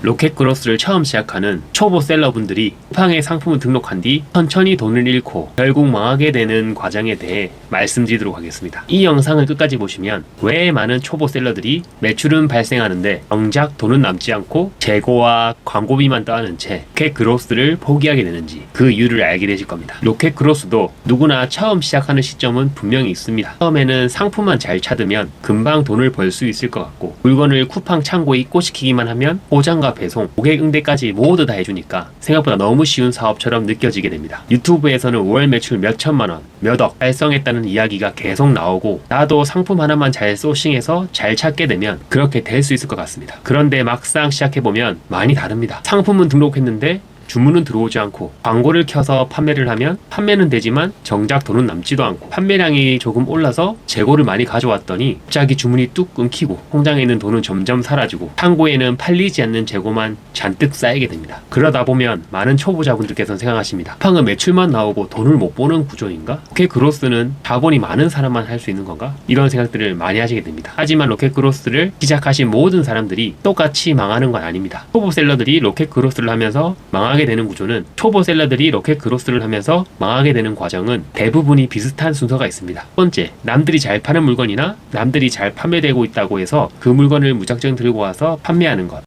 로켓그로스를 처음 시작하는 초보 셀러분들이 쿠팡에 상품을 등록한 뒤 천천히 돈을 잃고 결국 망하게 되는 과정에 대해 말씀드리도록 하겠습니다. 이 영상을 끝까지 보시면 왜 많은 초보 셀러들이 매출은 발생하는데 정작 돈은 남지 않고 재고와 광고비만 떠안은 채 로켓그로스를 포기하게 되는지 그 이유를 알게 되실 겁니다. 로켓그로스도 누구나 처음 시작하는 시점은 분명히 있습니다. 처음에는 상품만 잘 찾으면 금방 돈을 벌 수 있을 것 같고, 물건을 쿠팡 창고에 입고시키기만 하면 포장과 배송, 고객 응대까지 모두 다 해주니까 생각보다 너무 쉬운 사업처럼 느껴지게 됩니다. 유튜브에서는 월 매출 몇 천만원, 몇 억 달성했다는 이야기가 계속 나오고, 나도 상품 하나만 잘 소싱해서 잘 찾게 되면 그렇게 될 수 있을 것 같습니다. 그런데 막상 시작해보면 많이 다릅니다. 상품은 등록했는데 주문은 들어오지 않고, 광고를 켜서 판매를 하면 판매는 되지만 정작 돈은 남지도 않고, 판매량이 조금 올라서 재고를 많이 가져왔더니 갑자기 주문이 뚝 끊기고, 통장에 있는 돈은 점점 사라지고, 창고에는 팔리지 않는 재고만 잔뜩 쌓이게 됩니다. 그러다 보면 많은 초보자분들께서는 생각하십니다. 쿠팡은 매출만 나오고 돈을 못 버는 구조인가? 로켓그로스는 자본이 많은 사람만 할 수 있는 건가? 이런 생각들을 많이 하시게 됩니다. 하지만 로켓그로스를 시작하신 모든 사람들이 똑같이 망하는 건 아닙니다. 초보 셀러들이 로켓그로스를 하면서 망하게 되는 구조는, 초보 셀러들이 로켓그로스를 하면서 망하게 되는 과정은 대부분이 비슷한 순서가 있습니다. 첫 번째, 남들이 잘 파는 물건이나 남들이 잘 판매되고 있다고 해서 그 물건을 무작정 들고 와서 판매하는 것.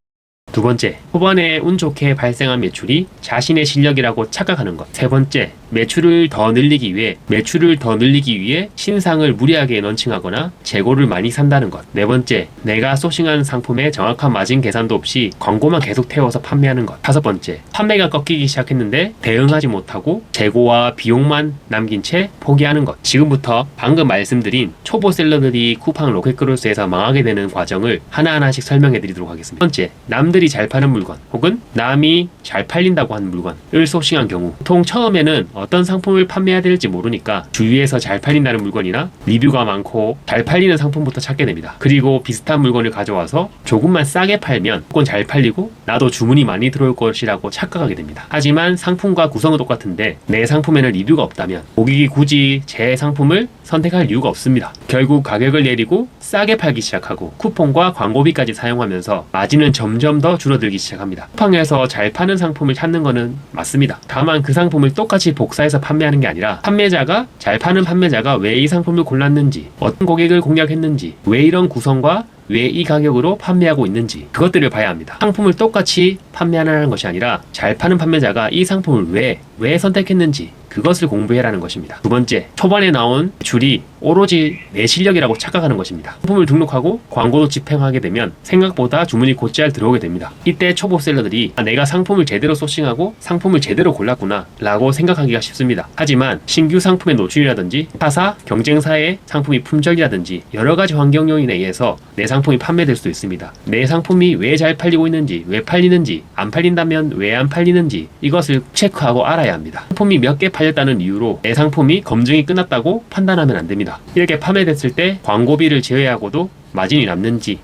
두 번째, 초반에 운 좋게 발생한 매출이 자신의 실력이라고 착각하는 것. 세 번째, 매출을 더 늘리기 위해 신상을 무리하게 런칭하거나 재고를 많이 산다는 것. 네 번째, 내가 소싱한 상품에 정확한 마진 계산도 없이 광고만 계속 태워서 판매하는 것. 다섯 번째, 판매가 꺾이기 시작했는데 대응하지 못하고 재고와 비용만 남긴 채 포기하는 것. 지금부터 방금 말씀드린 초보 셀러들이 쿠팡 로켓그로스에서 망하게 되는 과정을 하나하나씩 설명해 드리도록 하겠습니다. 첫 번째, 남들이 잘 파는 물건 혹은 남이 잘 팔린다고 하는 물건을 소싱한 경우, 보통 처음에는 어떤 상품을 판매해야 될지 모르니까 주위에서 잘 팔린다는 물건이나 리뷰가 많고 잘 팔리는 상품부터 찾게 됩니다. 그리고 비슷한 물건을 가져와서 조금만 싸게 팔면 무조건 잘 팔리고 나도 주문이 많이 들어올 것이라고 착각하게 됩니다. 하지만 상품과 구성은 똑같은데 내 상품에는 리뷰가 없다면 고객이 굳이 제 상품을 선택할 이유가 없습니다. 결국 가격을 내리고 싸게 팔기 시작하고 쿠폰과 광고비까지 사용하면서 마진은 점점 더 줄어들기 시작합니다. 쿠팡에서 잘 파는 상품을 찾는 거는 맞습니다. 다만 그 상품을 똑같이 복사해서 판매하는 게 아니라, 판매자가, 잘 파는 판매자가 왜 이 상품을 골랐는지, 어떤 고객을 공략했는지, 왜 이런 구성과 왜 이 가격으로 판매하고 있는지, 그것들을 봐야 합니다. 상품을 똑같이 판매하는 것이 아니라 잘 파는 판매자가 이 상품을 왜 선택했는지 그것을 공부해라는 것입니다. 두 번째, 초반에 나온 매출이 오로지 내 실력이라고 착각하는 것입니다. 상품을 등록하고 광고도 집행하게 되면 생각보다 주문이 곧잘 들어오게 됩니다. 이때 초보 셀러들이 내가 상품을 제대로 소싱하고 상품을 제대로 골랐구나 라고 생각하기가 쉽습니다. 하지만 신규 상품의 노출이라든지 타사, 경쟁사의 상품이 품절이라든지 여러가지 환경 요인에 의해서 내 상품이 판매될 수도 있습니다. 내 상품이 왜 잘 팔리고 있는지, 왜 팔리는지, 안 팔린다면 왜 안 팔리는지, 이것을 체크하고 알아야 합니다. 상품이 몇 개 팔렸다는 이유로 내 상품이 검증이 끝났다고 판단하면 안 됩니다. 이렇게 판매됐을 때 광고비를 제외하고도 마진이 남는지,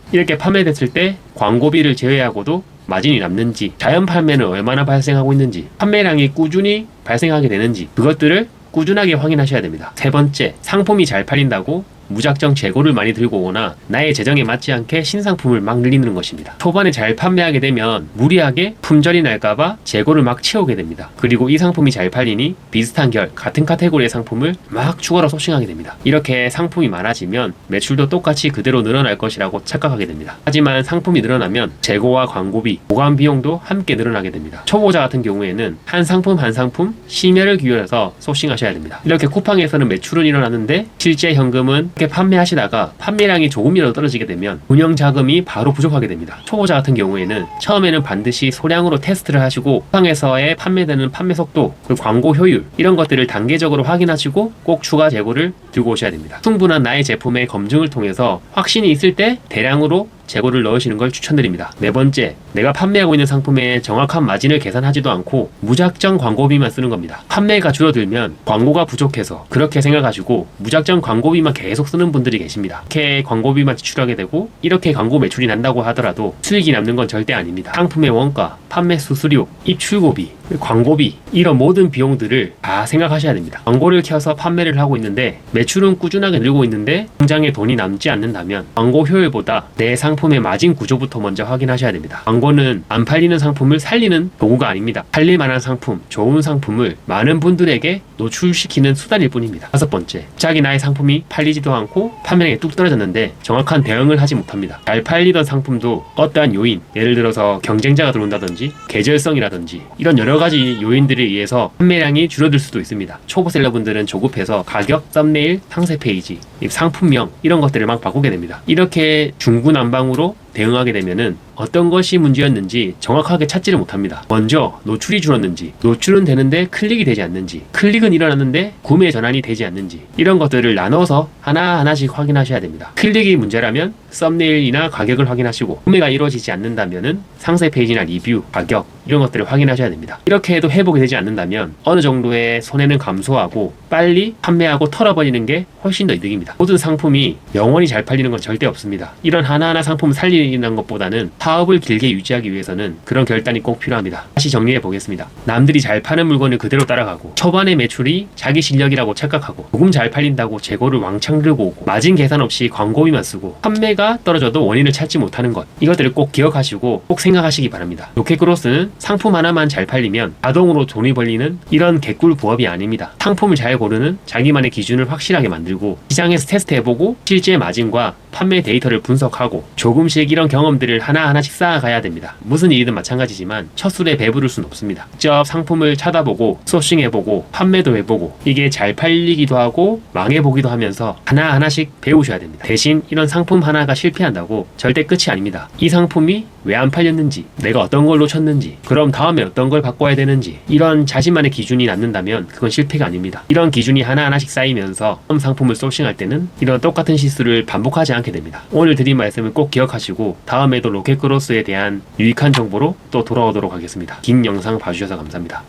자연 판매는 얼마나 발생하고 있는지, 판매량이 꾸준히 발생하게 되는지, 그것들을 꾸준하게 확인하셔야 됩니다. 세 번째, 상품이 잘 팔린다고 무작정 재고를 많이 들고 오거나 나의 재정에 맞지 않게 신상품을 막 늘리는 것입니다. 초반에 잘 판매하게 되면 무리하게 품절이 날까봐 재고를 막 채우게 됩니다. 그리고 이 상품이 잘 팔리니 비슷한 같은 카테고리의 상품을 막 추가로 소싱하게 됩니다. 이렇게 상품이 많아지면 매출도 똑같이 그대로 늘어날 것이라고 착각하게 됩니다. 하지만 상품이 늘어나면 재고와 광고비, 보관 비용도 함께 늘어나게 됩니다. 초보자 같은 경우에는 한 상품 심혈을 기울여서 소싱하셔야 됩니다. 이렇게 쿠팡에서는 매출은 일어나는데 실제 현금은 이렇게 판매하시다가 판매량이 조금이라도 떨어지게 되면 운영 자금이 바로 부족하게 됩니다. 초보자 같은 경우에는 처음에는 반드시 소량으로 테스트를 하시고 쿠팡에서의 판매되는 판매 속도, 그리고 광고 효율, 이런 것들을 단계적으로 확인하시고 꼭 추가 재고를 들고 오셔야 됩니다. 충분한 나의 제품의 검증을 통해서 확신이 있을 때 대량으로 재고를 넣으시는 걸 추천드립니다. 네 번째, 내가 판매하고 있는 상품에 정확한 마진을 계산하지도 않고 무작정 광고비만 쓰는 겁니다. 판매가 줄어들면 광고가 부족해서 그렇게 생각하시고 무작정 광고비만 계속 쓰는 분들이 계십니다. 이렇게 광고비만 지출하게 되고 이렇게 광고 매출이 난다고 하더라도 수익이 남는 건 절대 아닙니다. 상품의 원가, 판매 수수료, 입출고비, 광고비 이런 모든 비용들을 다 생각하셔야 됩니다. 광고를 켜서 판매를 하고 있는데 매출은 꾸준하게 늘고 있는데 통장에 돈이 남지 않는다면 광고 효율보다 내 상품의 마진 구조부터 먼저 확인하셔야 됩니다. 광고는 안 팔리는 상품을 살리는 도구가 아닙니다. 팔릴 만한 상품, 좋은 상품을 많은 분들에게 노출시키는 수단일 뿐입니다. 다섯 번째, 갑자기 나의 상품이 팔리지도 않고 판매량이 뚝 떨어졌는데 정확한 대응을 하지 못합니다. 잘 팔리던 상품도 어떠한 요인, 예를 들어서 경쟁자가 들어온다든지 계절성이라든지 이런 여러 가지 요인들에 의해서 판매량이 줄어들 수도 있습니다. 초보 셀러분들은 조급해서 가격, 썸네일, 상세 페이지, 상품명 이런 것들을 막 바꾸게 됩니다. 이렇게 중구난방으로 대응하게 되면은 어떤 것이 문제였는지 정확하게 찾지를 못합니다. 먼저 노출이 줄었는지, 노출은 되는데 클릭이 되지 않는지, 클릭은 일어났는데 구매 전환이 되지 않는지 이런 것들을 나눠서 하나하나씩 확인하셔야 됩니다. 클릭이 문제라면 썸네일이나 가격을 확인하시고, 구매가 이루어지지 않는다면은 상세 페이지나 리뷰, 가격 이런 것들을 확인하셔야 됩니다. 이렇게 해도 회복이 되지 않는다면 어느 정도의 손해는 감소하고 빨리 판매하고 털어버리는 게 훨씬 더 이득입니다. 모든 상품이 영원히 잘 팔리는 건 절대 없습니다. 이런 하나하나 상품을 살리는 것보다는 사업을 길게 유지하기 위해서는 그런 결단이 꼭 필요합니다. 다시 정리해 보겠습니다. 남들이 잘 파는 물건을 그대로 따라가고, 초반의 매출이 자기 실력이라고 착각하고, 조금 잘 팔린다고 재고를 왕창 들고 오고, 마진 계산 없이 광고비만 쓰고, 판매가 떨어져도 원인을 찾지 못하는 것, 이것들을 꼭 기억하시고 꼭 생각하시기 바랍니다. 로켓그로스는 상품 하나만 잘 팔리면 자동으로 돈이 벌리는 이런 개꿀 부업이 아닙니다. 상품을 잘 고르는 자기만의 기준을 확실하게 만들고, 시장에서 테스트해보고 실제 마진과 판매 데이터를 분석하고 조금씩 이런 경험들을 하나하나씩 쌓아가야 됩니다. 무슨 일이든 마찬가지지만 첫 술에 배부를 순 없습니다. 직접 상품을 찾아보고 소싱해보고 판매도 해보고, 이게 잘 팔리기도 하고 망해보기도 하면서 하나하나씩 배우셔야 됩니다. 대신 이런 상품 하나가 실패한다고 절대 끝이 아닙니다. 이 상품이 왜 안 팔렸는지, 내가 어떤 걸 놓쳤는지, 그럼 다음에 어떤 걸 바꿔야 되는지, 이런 자신만의 기준이 남는다면 그건 실패가 아닙니다. 이런 기준이 하나하나씩 쌓이면서 다음 상품을 소싱할 때는 이런 똑같은 실수를 반복하지 않게 됩니다. 오늘 드린 말씀을 꼭 기억하시고 다음에도 로켓그로스에 대한 유익한 정보로 또 돌아오도록 하겠습니다. 긴 영상 봐주셔서 감사합니다.